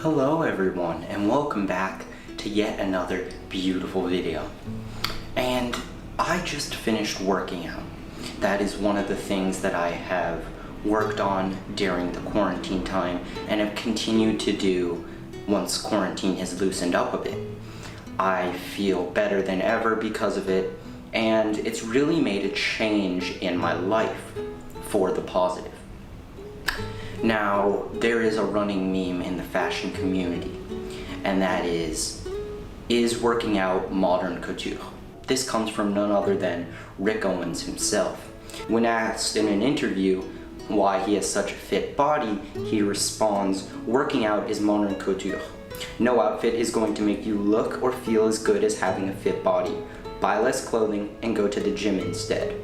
Hello everyone, and welcome back to yet another beautiful video. And I just finished working out. That is one of the things that I have worked on during the quarantine time and have continued to do once quarantine has loosened up a bit. I feel better than ever because of it, and it's really made a change in my life for the positive. Now, there is a running meme in the fashion community, and that is working out modern couture? This comes from none other than Rick Owens himself. When asked in an interview why he has such a fit body, he responds, "Working out is modern couture. No outfit is going to make you look or feel as good as having a fit body. Buy less clothing and go to the gym instead."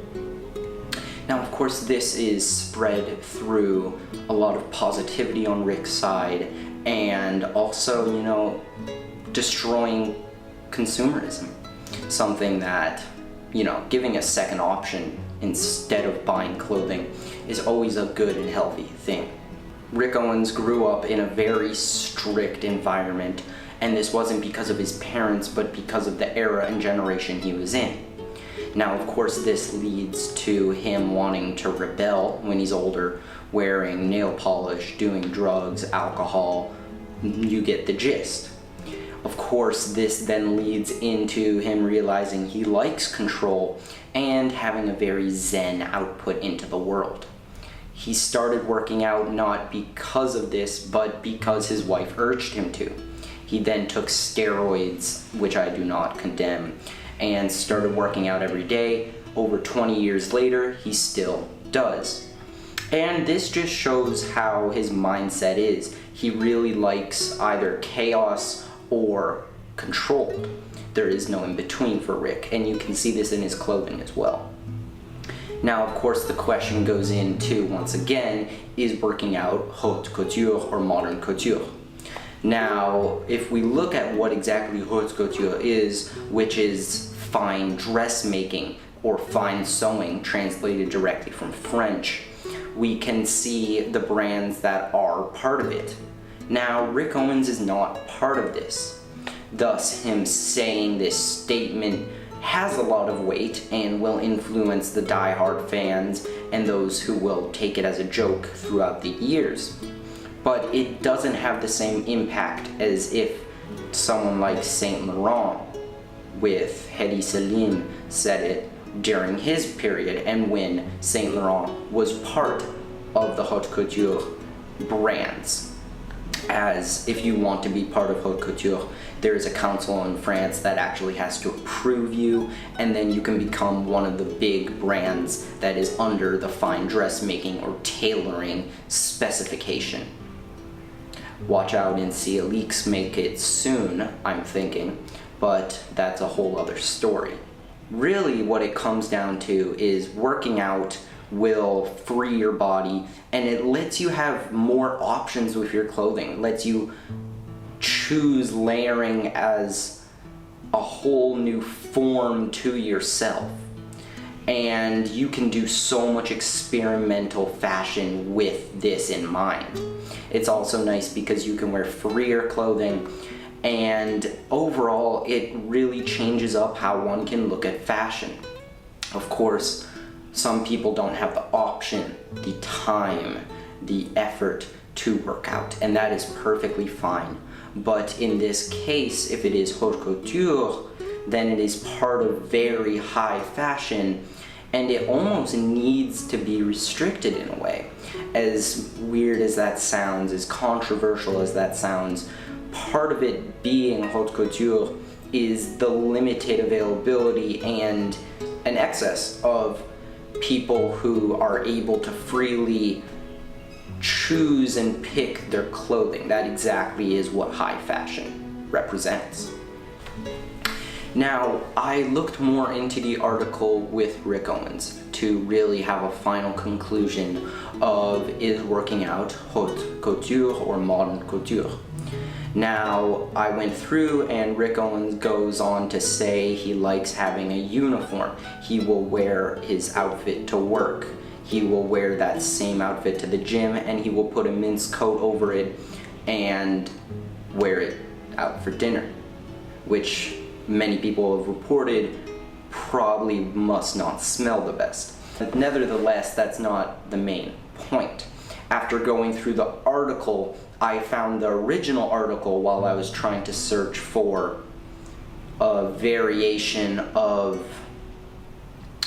Now, of course, this is spread through a lot of positivity on Rick's side and also, destroying consumerism. Something that, giving a second option instead of buying clothing is always a good and healthy thing. Rick Owens grew up in a very strict environment, and this wasn't because of his parents, but because of the era and generation he was in. Now, of course, this leads to him wanting to rebel when he's older, wearing nail polish, doing drugs, alcohol. You get the gist. Of course, this then leads into him realizing he likes control and having a very zen output into the world. He started working out not because of this, but because his wife urged him to. He then took steroids, which I do not condemn, and started working out every day. Over 20 years later, he still does. And this just shows how his mindset is. He really likes either chaos or controlled. There is no in between for Rick, and you can see this in his clothing as well. Now, of course, the question goes into, once again, is working out haute couture or modern couture? Now, if we look at what exactly haute couture is, which is fine dressmaking or fine sewing, translated directly from French, we can see the brands that are part of it. Now, Rick Owens is not part of this. Thus, him saying this statement has a lot of weight and will influence the die-hard fans and those who will take it as a joke throughout the years. But it doesn't have the same impact as if someone like Saint Laurent with Hedi Selim said it during his period, and when Saint Laurent was part of the haute couture brands. As if you want to be part of haute couture, there is a council in France that actually has to approve you, and then you can become one of the big brands that is under the fine dressmaking or tailoring specification. Watch out and see leaks make it soon, I'm thinking, but that's a whole other story. Really, what it comes down to is working out will free your body, and it lets you have more options with your clothing. It lets you choose layering as a whole new form to yourself. And you can do so much experimental fashion with this in mind. It's also nice because you can wear freer clothing, and overall it really changes up how one can look at fashion. Of course, some people don't have the option, the time, the effort to work out, and that is perfectly fine. But in this case, if it is haute couture, then it is part of very high fashion, and it almost needs to be restricted in a way. As weird as that sounds, as controversial as that sounds, part of it being haute couture is the limited availability and an excess of people who are able to freely choose and pick their clothing. That exactly is what high fashion represents. Now, I looked more into the article with Rick Owens to really have a final conclusion of is working out haute couture or modern couture. Now, I went through, and Rick Owens goes on to say he likes having a uniform. He will wear his outfit to work. He will wear that same outfit to the gym, and he will put a mince coat over it and wear it out for dinner, which many people have reported probably must not smell the best. Nevertheless, that's not the main point. After going through the article, I found the original article while I was trying to search for a variation of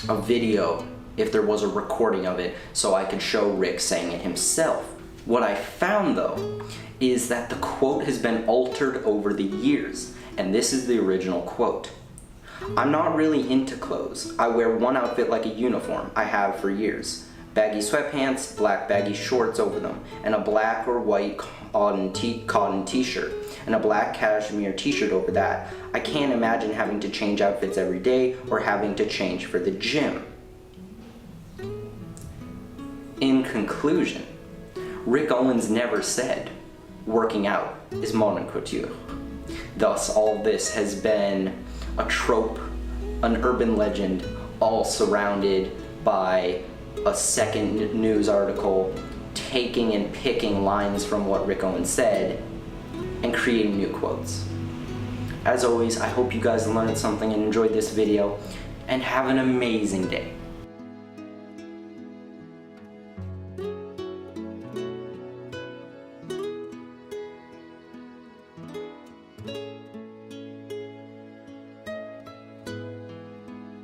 a video, if there was a recording of it, so I could show Rick saying it himself. What I found though is that the quote has been altered over the years, and this is the original quote. "I'm not really into clothes. I wear one outfit like a uniform. I have for years. Baggy sweatpants, black baggy shorts over them, and a black or white cotton t-shirt, and a black cashmere t-shirt over that. I can't imagine having to change outfits every day or having to change for the gym." In conclusion, Rick Owens never said working out is modern couture. Thus, all of this has been a trope, an urban legend, all surrounded by a second news article taking and picking lines from what Rick Owens said and creating new quotes. As always, I hope you guys learned something and enjoyed this video, and have an amazing day.